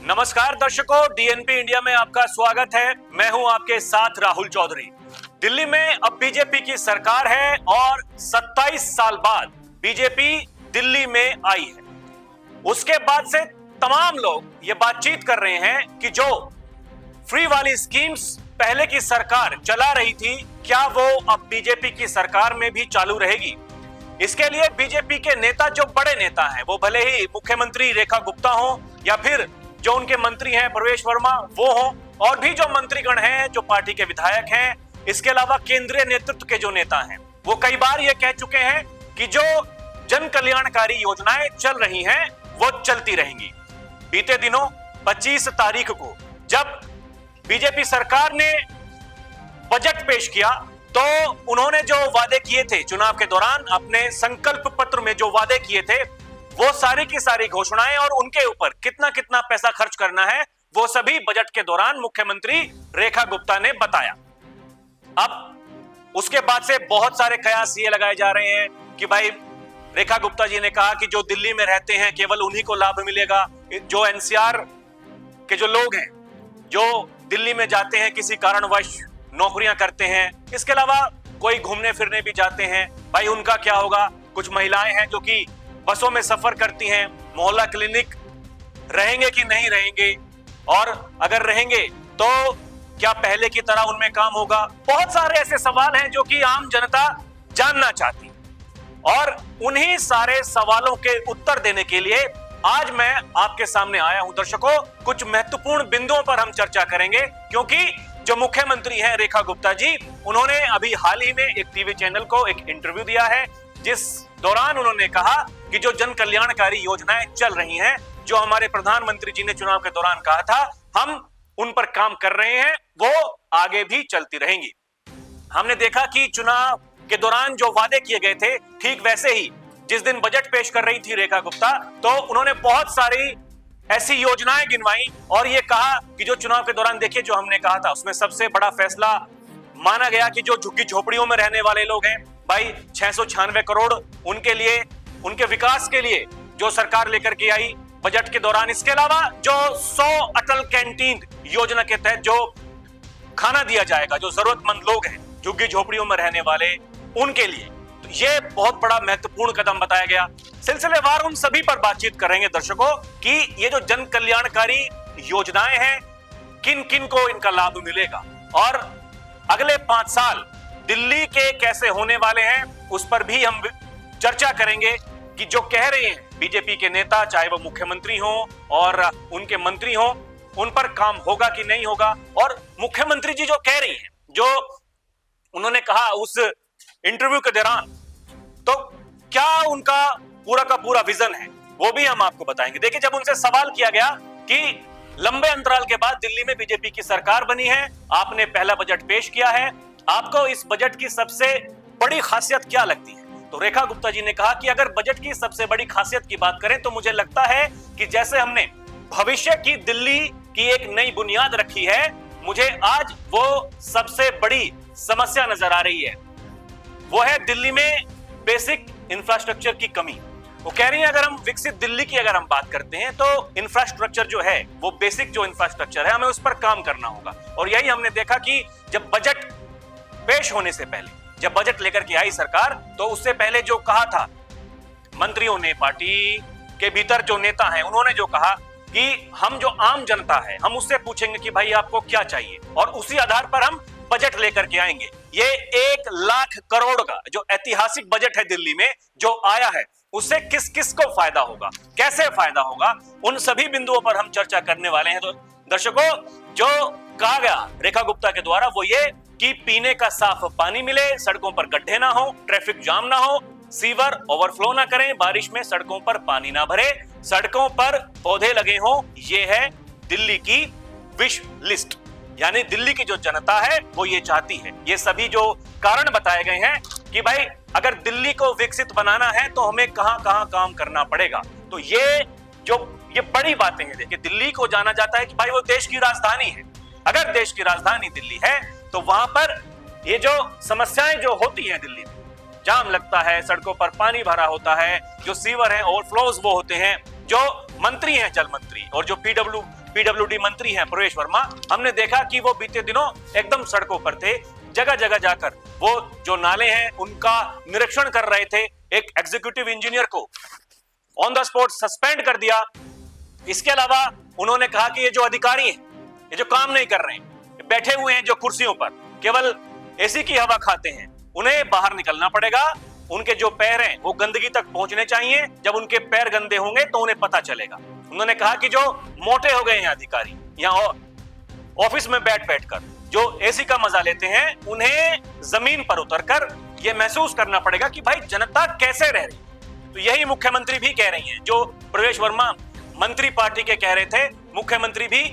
नमस्कार दर्शकों, DNP India में आपका स्वागत है। मैं हूं आपके साथ राहुल चौधरी। दिल्ली में अब बीजेपी की सरकार है और 27 साल बाद बीजेपी दिल्ली में आई है। उसके बाद से तमाम लोग ये बातचीत कर रहे हैं कि जो फ्री वाली स्कीम्स पहले की सरकार चला रही थी, क्या वो अब बीजेपी की सरकार में भी चालू रहेगी। इसके लिए बीजेपी के नेता, जो बड़े नेता हैं, वो भले ही मुख्यमंत्री रेखा गुप्ता हो या फिर जो उनके मंत्री हैं प्रवेश वर्मा वो हो, और भी जो मंत्रीगण हैं, जो पार्टी के विधायक हैं, इसके अलावा केंद्रीय नेतृत्व के जो नेता हैं, वो कई बार ये कह चुके हैं कि जो जन कल्याणकारी योजनाएं चल रही हैं वो चलती रहेंगी। बीते दिनों 25 तारीख को जब बीजेपी सरकार ने बजट पेश किया तो उन्होंने जो वादे किए थे चुनाव के दौरान, अपने संकल्प पत्र में जो वादे किए थे, वो सारी की सारी घोषणाएं और उनके ऊपर कितना कितना पैसा खर्च करना है, वो सभी बजट के दौरान मुख्यमंत्री रेखा गुप्ता ने बताया। अब उसके बाद से बहुत सारे कयास ये लगाए जा रहे हैं कि भाई रेखा गुप्ता जी ने कहा कि जो दिल्ली में रहते हैं केवल उन्हीं को लाभ मिलेगा। जो एनसीआर के जो लोग हैं, जो दिल्ली में जाते हैं किसी कारणवश नौकरियां करते हैं, इसके अलावा कोई घूमने फिरने भी जाते हैं, भाई उनका क्या होगा। कुछ महिलाएं हैं जो कि बसों में सफर करती हैं, मोहल्ला क्लिनिक रहेंगे कि नहीं रहेंगे, और अगर रहेंगे तो क्या पहले की तरह उनमें काम होगा। बहुत सारे ऐसे सवाल हैं जो कि आम जनता जानना चाहती, और उन्हीं सारे सवालों के उत्तर देने के लिए आज मैं आपके सामने आया हूं। दर्शकों, कुछ महत्वपूर्ण बिंदुओं पर हम चर्चा करेंगे, क्योंकि जो मुख्यमंत्री हैं रेखा गुप्ता जी, उन्होंने अभी हाल ही में एक टीवी चैनल को एक इंटरव्यू दिया है, जिस दौरान उन्होंने कहा कि जो जन कल्याणकारी योजनाएं चल रही हैं, जो हमारे प्रधानमंत्री जी ने चुनाव के दौरान कहा था, हम उन पर काम कर रहे हैं, वो आगे भी चलती रहेंगी। हमने देखा कि चुनाव के दौरान जो वादे किए गए थे, ठीक वैसे ही जिस दिन बजट पेश कर रही थी रेखा गुप्ता, तो उन्होंने बहुत सारी ऐसी योजनाएं गिनवाई और ये कहा कि जो चुनाव के दौरान देखिए जो हमने कहा था, उसमें सबसे बड़ा फैसला माना गया कि जो झुग्गी झोपड़ियों में रहने वाले लोग हैं, भाई 696 करोड़ उनके लिए, उनके विकास के लिए जो सरकार लेकर के आई बजट के दौरान। इसके अलावा जो 100 अटल कैंटीन योजना के तहत जो खाना दिया जाएगा, जो जरूरतमंद लोग हैं झुग्गी झोपड़ियों में रहने वाले, उनके लिए, तो ये बहुत बड़ा महत्वपूर्ण कदम बताया गया। सिलसिलेवार उन सभी पर बातचीत करेंगे दर्शकों कि ये जो जन कल्याणकारी योजनाएं हैं, किन किन को इनका लाभ मिलेगा, और अगले 5 साल दिल्ली के कैसे होने वाले हैं, उस पर भी हम चर्चा करेंगे कि जो कह रहे हैं बीजेपी के नेता, चाहे वो मुख्यमंत्री हो और उनके मंत्री हो, उन पर काम होगा कि नहीं होगा। और मुख्यमंत्री जी जो कह रही हैं, जो उन्होंने कहा उस इंटरव्यू के दौरान, तो क्या उनका पूरा का पूरा विजन है, वो भी हम आपको बताएंगे। देखिए, जब उनसे सवाल किया गया कि लंबे अंतराल के बाद दिल्ली में बीजेपी की सरकार बनी है, आपने पहला बजट पेश किया है, आपको इस बजट की सबसे बड़ी खासियत क्या लगती है, तो रेखा गुप्ता जी ने कहा कि अगर बजट की सबसे बड़ी खासियत की बात करें तो मुझे लगता है कि जैसे हमने भविष्य की दिल्ली की एक नई बुनियाद रखी है, मुझे आज वो सबसे बड़ी समस्या नजर आ रही है, वो है दिल्ली में बेसिक इंफ्रास्ट्रक्चर की कमी। वो कह रही है अगर हम विकसित दिल्ली की अगर हम बात करते हैं तो इंफ्रास्ट्रक्चर जो है, वो बेसिक जो इंफ्रास्ट्रक्चर है, हमें उस पर काम करना होगा। और यही हमने देखा कि जब बजट पेश होने से पहले, जब बजट लेकर के आई सरकार, तो उससे पहले जो कहा था मंत्रियों ने, पार्टी के भीतर जो नेता हैं, उन्होंने जो कहा कि हम जो आम जनता है, हम उससे पूछेंगे कि भाई आपको क्या चाहिए, और उसी आधार पर हम बजट लेकर के आएंगे। ये 1 लाख करोड़ का जो ऐतिहासिक बजट है दिल्ली में जो आया है, उससे किस किस को फायदा होगा, कैसे फायदा होगा, उन सभी बिंदुओं पर हम चर्चा करने वाले हैं। तो दर्शकों, जो कहा गया रेखा गुप्ता के द्वारा वो ये कि पीने का साफ पानी मिले, सड़कों पर गड्ढे ना हो, ट्रैफिक जाम ना हो, सीवर ओवरफ्लो ना करें, बारिश में सड़कों पर पानी ना भरे, सड़कों पर पौधे लगे हों, ये है दिल्ली की विश लिस्ट। यानी दिल्ली की जो जनता है वो ये चाहती है। ये सभी जो कारण बताए गए हैं कि भाई अगर दिल्ली को विकसित बनाना है तो हमें कहां कहां काम करना पड़ेगा। तो ये बड़ी बातें हैं। देखिए, दिल्ली को जाना जाता है कि भाई वो देश की राजधानी है। अगर देश की राजधानी दिल्ली है तो वहां पर ये जो समस्याएं जो होती हैं दिल्ली में, जाम लगता है, सड़कों पर पानी भरा होता है, जो सीवर है ओवरफ्लोज वो होते हैं, जो मंत्री हैं जल मंत्री और जो पीडब्ल्यूडी मंत्री हैं प्रवेश वर्मा, हमने देखा कि वो बीते दिनों एकदम सड़कों पर थे, जगह जगह जाकर वो जो नाले हैं उनका निरीक्षण कर रहे थे। एक एग्जीक्यूटिव इंजीनियर को ऑन द स्पॉट सस्पेंड कर दिया। इसके अलावा उन्होंने कहा कि ये जो अधिकारी हैं, ये जो काम नहीं कर रहे हैं, बैठे हुए हैं जो कुर्सियों पर केवल एसी की हवा खाते हैं, उन्हें बाहर निकलना पड़ेगा। उनके जो पैर हैं वो गंदगी तक पहुंचने चाहिए, जब उनके पैर गंदे होंगे तो उन्हें पता चलेगा। उन्होंने कहा कि जो मोटे हो गए हैं अधिकारी, यहाँ ऑफिस में बैठ बैठकर जो एसी का मजा लेते हैं, उन्हें जमीन पर उतरकर यह महसूस करना पड़ेगा कि भाई जनता कैसे रह रही है। तो यही मुख्यमंत्री भी कह रही हैं, जो प्रवेश वर्मा मंत्री पार्टी के कह रहे थे, मुख्यमंत्री भी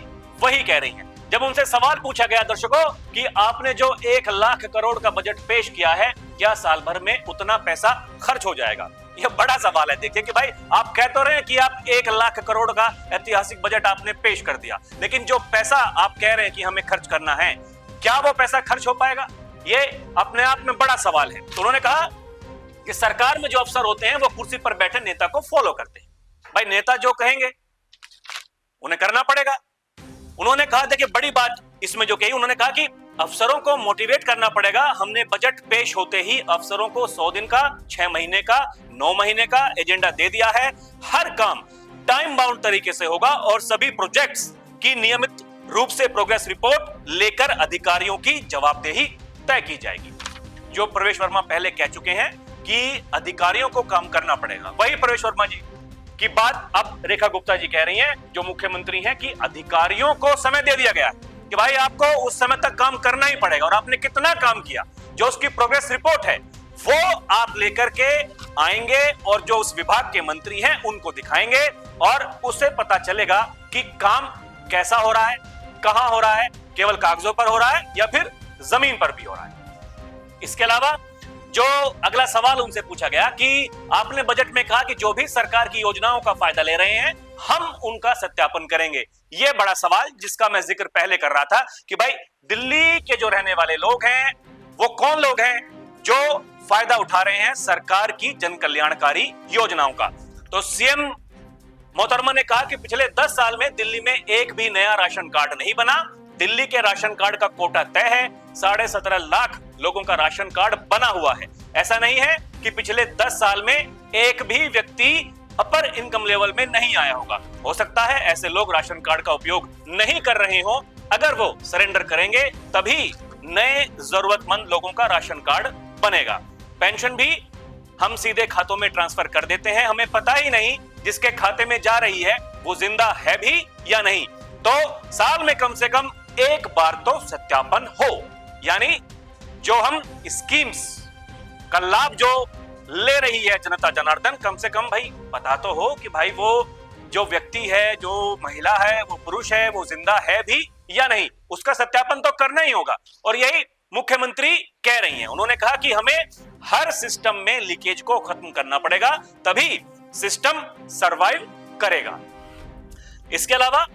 वही कह रही हैं। जब उनसे सवाल पूछा गया दर्शकों कि आपने जो 1 लाख करोड़ का बजट पेश किया है, क्या साल भर में उतना पैसा खर्च हो जाएगा? यह बड़ा सवाल है। देखिए कि भाई आप कह तो रहे हैं कि आप 1 लाख करोड़ का ऐतिहासिक बजट आपने पेश कर दिया, लेकिन जो पैसा आप कह रहे हैं कि हमें खर्च करना है, क्या वो पैसा खर्च हो पाएगा? ये अपने आप में बड़ा सवाल है। तो उन्होंने कहा कि सरकार में जो अफसर होते हैं वो कुर्सी पर बैठे नेता को फॉलो करते हैं। भाई नेता जो कहेंगे उन्हें करना पड़ेगा। उन्होंने कहा, देखिए बड़ी बात इसमें जो कही, उन्होंने कहा कि अफसरों को मोटिवेट करना पड़ेगा। हमने बजट पेश होते ही अफसरों को 100 दिन का, 6 महीने का, 9 महीने का एजेंडा दे दिया है। हर काम टाइम बाउंड तरीके से होगा और सभी प्रोजेक्ट्स की नियमित रूप से प्रोग्रेस रिपोर्ट लेकर अधिकारियों की जवाबदेही तय की जाएगी। जो प्रवेश वर्मा पहले कह चुके हैं कि अधिकारियों को काम करना पड़ेगा, वही प्रवेश वर्मा जी की बात अब रेखा गुप्ता जी कह रही हैं, जो मुख्यमंत्री हैं, कि अधिकारियों को समय दे दिया गया है कि भाई आपको उस समय तक काम करना ही पड़ेगा और आपने कितना काम किया, जो उसकी प्रोग्रेस रिपोर्ट है वो आप लेकर के आएंगे और जो उस विभाग के मंत्री हैं उनको दिखाएंगे और उससे पता चलेगा कि काम कैसा हो रहा है, कहां हो रहा है, केवल कागजों पर हो रहा है या फिर जमीन पर भी हो रहा है। इसके अलावा जो अगला सवाल उनसे पूछा गया कि आपने बजट में कहा कि जो भी सरकार की योजनाओं का फायदा ले रहे हैं हम उनका सत्यापन करेंगे। यह बड़ा सवाल जिसका मैं जिक्र पहले कर रहा था कि भाई दिल्ली के जो रहने वाले लोग हैं वो कौन लोग हैं जो फायदा उठा रहे हैं सरकार की जन कल्याणकारी योजनाओं का। तो सीएम मोहतरमा ने कहा कि पिछले 10 साल में दिल्ली में एक भी नया राशन कार्ड नहीं बना। दिल्ली के राशन कार्ड का कोटा तय है, 17.5 लाख लोगों का राशन कार्ड बना हुआ है। ऐसा नहीं है कि पिछले 10 साल में एक भी व्यक्ति अपर इनकम लेवल में नहीं आया होगा। हो सकता है ऐसे लोग राशन कार्ड का उपयोग नहीं कर रहे हो, अगर वो सरेंडर करेंगे तभी नए जरूरतमंद लोगों का राशन कार्ड बनेगा। पेंशन भी हम सीधे खातों में ट्रांसफर कर देते हैं, हमें पता ही नहीं जिसके खाते में जा रही है वो जिंदा है भी या नहीं। तो साल में कम से कम एक बार तो सत्यापन हो, यानी जो हम स्कीम्स का लाभ जो ले रही है जनता जनार्दन, कम से कम भाई पता तो हो कि भाई वो जो व्यक्ति है, जो महिला है, वो पुरुष है, वो जिंदा है भी या नहीं, उसका सत्यापन तो करना ही होगा। और यही मुख्यमंत्री कह रही हैं। उन्होंने कहा कि हमें हर सिस्टम में लीकेज को खत्म करना पड़ेगा, तभी सिस्टम सरवाइव करेगा। इसके अलावा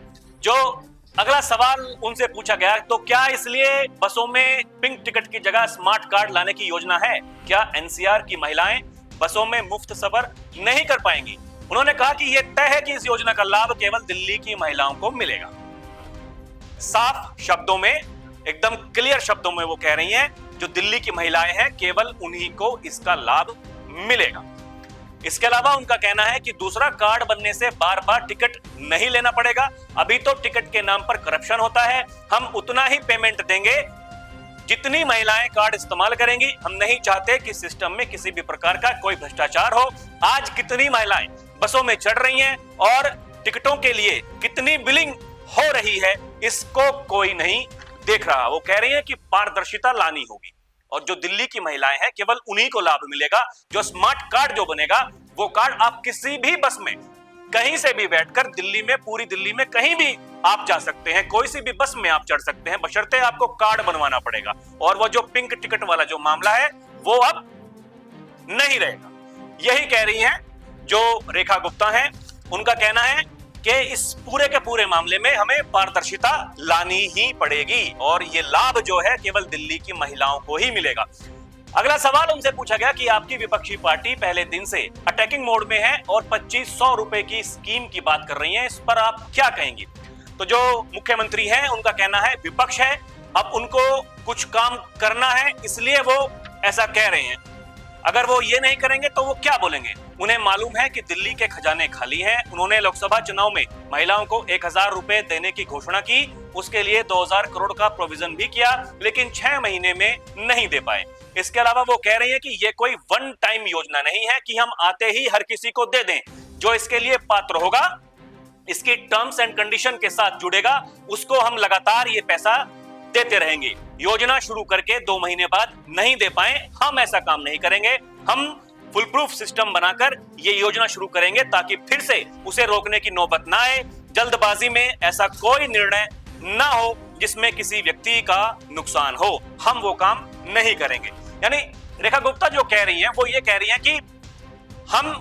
जो अगला सवाल उनसे पूछा गया, तो क्या इसलिए बसों में पिंक टिकट की जगह स्मार्ट कार्ड लाने की योजना है? क्या एनसीआर की महिलाएं बसों में मुफ्त सफर नहीं कर पाएंगी? उन्होंने कहा कि यह तय है कि इस योजना का लाभ केवल दिल्ली की महिलाओं को मिलेगा। साफ शब्दों में, एकदम क्लियर शब्दों में वो कह रही हैं, जो दिल्ली की महिलाएं हैं केवल उन्हीं को इसका लाभ मिलेगा। इसके अलावा उनका कहना है कि दूसरा कार्ड बनने से बार बार टिकट नहीं लेना पड़ेगा। अभी तो टिकट के नाम पर करप्शन होता है, हम उतना ही पेमेंट देंगे जितनी महिलाएं कार्ड इस्तेमाल करेंगी। हम नहीं चाहते कि सिस्टम में किसी भी प्रकार का कोई भ्रष्टाचार हो। आज कितनी महिलाएं बसों में चढ़ रही हैं और टिकटों के लिए कितनी बिलिंग हो रही है, इसको कोई नहीं देख रहा। वो कह रही है कि पारदर्शिता लानी होगी और जो दिल्ली की महिलाएं हैं केवल उन्हीं को लाभ मिलेगा। जो स्मार्ट कार्ड जो बनेगा, वो कार्ड आप किसी भी बस में कहीं से भी बैठकर दिल्ली में, पूरी दिल्ली में कहीं भी आप जा सकते हैं, कोई सी भी बस में आप चढ़ सकते हैं, बशर्ते आपको कार्ड बनवाना पड़ेगा। और वो जो पिंक टिकट वाला जो मामला है वो अब नहीं रहेगा। यही कह रही हैं जो रेखा गुप्ता हैं। उनका कहना है कि इस पूरे के पूरे मामले में हमें पारदर्शिता लानी ही पड़ेगी और ये लाभ जो है केवल दिल्ली की महिलाओं को ही मिलेगा। अगला सवाल उनसे पूछा गया कि आपकी विपक्षी पार्टी पहले दिन से अटैकिंग मोड में है और 2500 रुपए की स्कीम की बात कर रही है, इस पर आप क्या कहेंगी? तो जो मुख्यमंत्री हैं उनका कहना है विपक्ष है, अब उनको कुछ काम करना है इसलिए वो ऐसा कह रहे हैं। अगर वो ये नहीं करेंगे तो वो क्या बोलेंगे? उन्हें मालूम है कि दिल्ली के खजाने खाली हैं। उन्होंने लोकसभा चुनाव में महिलाओं को 1000 रुपए देने की घोषणा की, उसके लिए 2000 करोड़ का प्रोविजन भी किया, लेकिन 6 महीने में नहीं दे पाए। इसके अलावा वो कह रही है कि ये कोई वन टाइम योजना नहीं है कि हम आते ही हर किसी को दे दें। जो इसके लिए पात्र होगा, इसकी टर्म्स एंड कंडीशन के साथ जुड़ेगा, उसको हम लगातार ये पैसा देते रहेंगे। योजना शुरू करके 2 महीने बाद नहीं दे पाए, हम ऐसा काम नहीं करेंगे। हम फुल प्रूफ सिस्टम बनाकर ये योजना शुरू करेंगे ताकि फिर से उसे रोकने की नौबत ना आए। जल्दबाजी में ऐसा कोई निर्णय ना हो जिसमें किसी व्यक्ति का नुकसान हो, हम वो काम नहीं करेंगे। यानी रेखा गुप्ता जो कह रही हैं वो ये कह रही हैं कि हम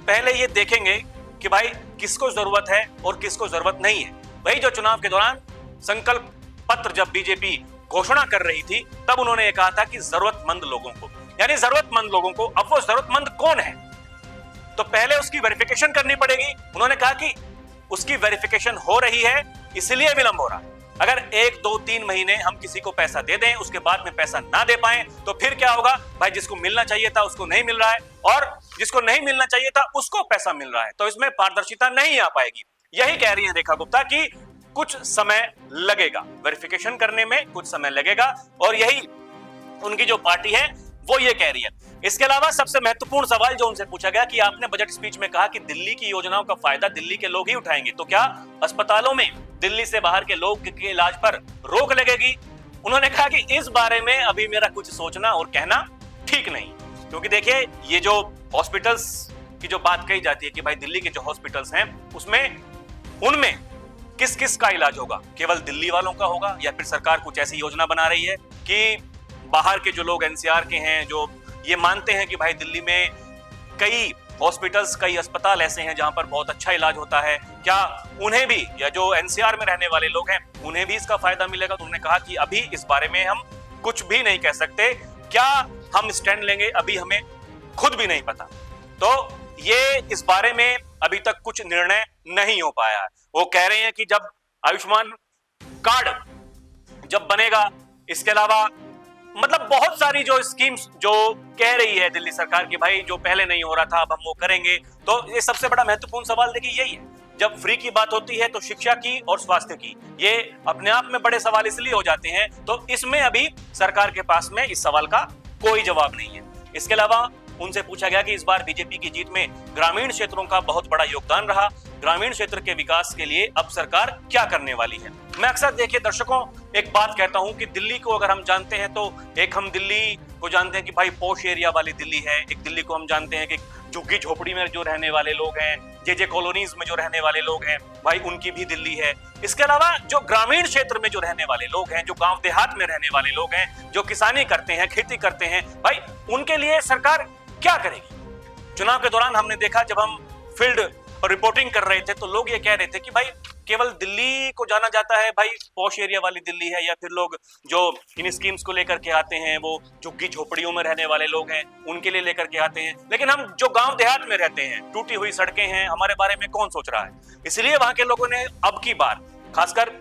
पहले ये देखेंगे कि भाई किसको जरूरत है और किसको जरूरत नहीं है। वही जो चुनाव के दौरान संकल्प पत्र जब बीजेपी घोषणा कर रही थी तब उन्होंने ये कहा था कि जरूरतमंद लोगों को, यानी जरूरतमंद लोगों को। अब वो जरूरतमंद कौन है तो पहले उसकी वेरिफिकेशन करनी पड़ेगी। उन्होंने कहा कि उसकी वेरिफिकेशन हो रही है इसलिए विलंब हो रहा है। अगर 1, 2, 3 महीने हम किसी को पैसा दे दें, उसके बाद में पैसा ना दे पाए तो फिर क्या होगा? भाई जिसको मिलना चाहिए था उसको नहीं मिल रहा है और जिसको नहीं मिलना चाहिए था उसको पैसा मिल रहा है, तो इसमें पारदर्शिता नहीं आ पाएगी। यही कह रही है रेखा गुप्ता कि कुछ समय लगेगा, वेरिफिकेशन करने में कुछ समय लगेगा, और यही उनकी जो पार्टी है वो ये कह रही है। इसके अलावा सबसे महत्वपूर्ण सवाल जो उनसे पूछा गया कि आपने बजट स्पीच में कहा कि दिल्ली की योजनाओं का फायदा दिल्ली के लोग ही उठाएंगे, तो क्या अस्पतालों में दिल्ली से बाहर के लोग के इलाज पर रोक लगेगी? उन्होंने कहा कि इस बारे में अभी मेरा कुछ सोचना और कहना ठीक नहीं, क्योंकि देखिए ये जो हॉस्पिटल्स की जो बात कही जाती है कि भाई दिल्ली के जो हॉस्पिटल्स हैं उसमें उनमें किस किस का इलाज होगा? केवल दिल्ली वालों का होगा या फिर सरकार कुछ ऐसी योजना बना रही है कि बाहर के जो लोग एनसीआर के हैं, जो ये मानते हैं कि भाई दिल्ली में कई हॉस्पिटल्स, कई अस्पताल ऐसे हैं जहां पर बहुत अच्छा इलाज होता है, क्या उन्हें भी, या जो एनसीआर में रहने वाले लोग हैं उन्हें भी इसका फायदा मिलेगा? तो उन्होंने कहा कि अभी इस बारे में हम कुछ भी नहीं कह सकते, क्या हम स्टैंड लेंगे अभी हमें खुद भी नहीं पता। तो ये इस बारे में अभी तक कुछ निर्णय नहीं हो पाया है। वो कह रहे हैं कि जब आयुष्मान कार्ड जब बनेगा, इसके अलावा मतलब बहुत सारी जो स्कीम्स जो कह रही है दिल्ली सरकार की भाई जो पहले नहीं हो रहा था अब हम वो करेंगे, तो ये सबसे बड़ा महत्वपूर्ण सवाल देखिए यही है। जब फ्री की बात होती है तो शिक्षा की और स्वास्थ्य की, ये अपने आप में बड़े सवाल इसलिए हो जाते हैं, तो इसमें अभी सरकार के पास में इस सवाल का कोई जवाब नहीं है। इसके अलावा उनसे पूछा गया कि इस बार बीजेपी की जीत में ग्रामीण क्षेत्रों का बहुत बड़ा योगदान रहा, ग्रामीण क्षेत्र के विकास के लिए अब सरकार क्या करने वाली है। मैं अक्सर देखिए दर्शकों एक बात कहता हूं कि दिल्ली को अगर हम जानते हैं तो एक हम दिल्ली को जानते हैं कि भाई पॉश एरिया वाली दिल्ली है, एक दिल्ली को हम जानते हैं कि झुग्गी झोपड़ी में जो रहने वाले लोग हैं, जे कॉलोनीज में जो रहने वाले लोग हैं, भाई उनकी भी दिल्ली है। इसके अलावा जो ग्रामीण क्षेत्र में जो रहने वाले लोग हैं, जो गांव देहात में रहने वाले लोग हैं, जो किसानी करते हैं, खेती करते हैं, भाई उनके लिए सरकार क्या करेगी? चुनाव के दौरान हमने देखा जब हम फील्ड रिपोर्टिंग कर रहे थे तो लोग ये कह रहे थे कि भाई केवल दिल्ली को जाना जाता है, भाई पॉश एरिया वाली दिल्ली है, या फिर लोग जो इन स्कीम्स को लेकर के आते हैं वो झुग्गी झोपड़ियों में रहने वाले लोग हैं उनके लिए लेकर के आते हैं, लेकिन हम जो गांव देहात में रहते हैं, टूटी हुई सड़कें हैं, हमारे बारे में कौन सोच रहा है? इसलिए वहां के लोगों ने अब की बार खासकर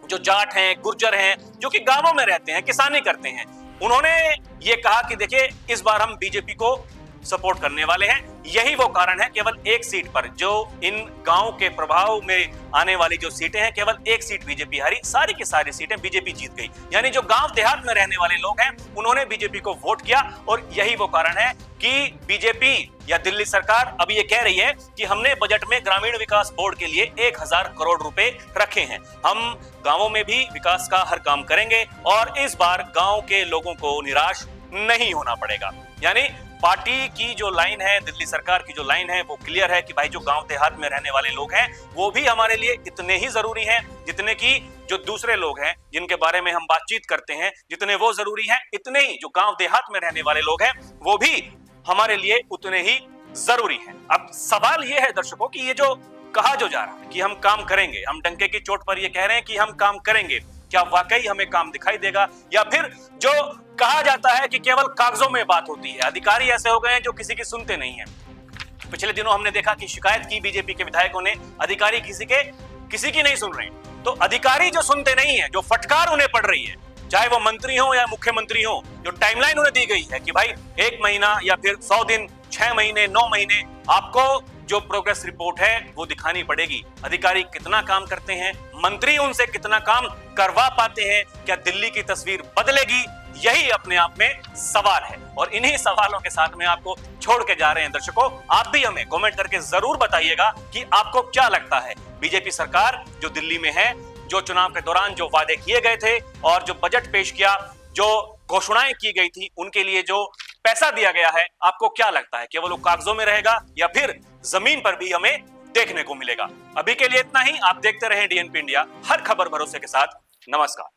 जो जाट हैं, गुर्जर हैं, जो कि गांवों में रहते हैं, किसानी करते हैं, उन्होंने ये कहा कि देखिए इस बार हम बीजेपी को सपोर्ट करने वाले हैं। यही वो कारण है, केवल एक सीट पर जो इन गांव के प्रभाव में आने वाली जो सीटें हैं, केवल एक सीट बीजेपी हारी, सारी की सारी सीटें बीजेपी जीत गई। यानी जो गांव देहात में रहने वाले लोग हैं उन्होंने बीजेपी को वोट किया, और यही वो कारण है कि बीजेपी या दिल्ली सरकार अब ये कह रही है कि हमने बजट में ग्रामीण विकास बोर्ड के लिए 1000 करोड़ रुपए रखे हैं, हम गांवों में भी विकास का हर काम करेंगे और इस बार गांव के लोगों को निराश नहीं होना पड़ेगा। यानी पार्टी की जो लाइन है, दिल्ली सरकार की जो लाइन है वो क्लियर है कि भाई जो गांव देहात में रहने वाले लोग हैं वो भी हमारे लिए इतने ही जरूरी हैं जितने कि जो दूसरे लोग हैं जिनके बारे में हम बातचीत करते हैं, जितने वो जरूरी हैं इतने ही जो गांव देहात में रहने वाले लोग हैं वो भी हमारे लिए उतने ही जरूरी हैं। अब सवाल ये है दर्शकों कि ये जो कहा जो जा रहा है कि हम काम करेंगे, हम डंके की चोट पर ये कह रहे हैं कि हम काम करेंगे, क्या वाकई हमें काम दिखाई देगा, या फिर जो कहा जाता है कि केवल कागजों में बात होती है, अधिकारी ऐसे हो गए हैं जो किसी की सुनते नहीं हैं। पिछले दिनों हमने देखा कि शिकायत की बीजेपी के विधायकों ने, अधिकारी किसी के किसी की नहीं सुन रहे हैं। तो अधिकारी जो सुनते नहीं है, जो फटकार उन्हें पड़ रही है, चाहे वो मंत्री हो या मुख्यमंत्री हो, जो टाइमलाइन उन्हें दी गई है कि भाई 1 महीना या फिर 100 दिन, 6 महीने, 9 महीने आपको जो प्रोग्रेस रिपोर्ट है वो दिखानी पड़ेगी। अधिकारी कितना काम करते हैं, मंत्री उनसे कितना काम करवा पाते हैं, क्या दिल्ली की तस्वीर बदलेगी, यही अपने आप में सवाल है। और इन्हीं सवालों के साथ में आपको छोड़ के जा रहे हैं दर्शकों। आप भी हमें कमेंट करके जरूर बताइएगा कि आपको क्या लगता है, बीजेपी सरकार जो दिल्ली में है, जो चुनाव के दौरान जो वादे किए गए थे और जो बजट पेश किया, जो घोषणाएं की गई थी, उनके लिए जो पैसा दिया गया है, आपको क्या लगता है, केवल वो कागजों में रहेगा या फिर जमीन पर भी हमें देखने को मिलेगा? अभी के लिए इतना ही। आप देखते रहें डीएनपी इंडिया, हर खबर भरोसे के साथ। नमस्कार।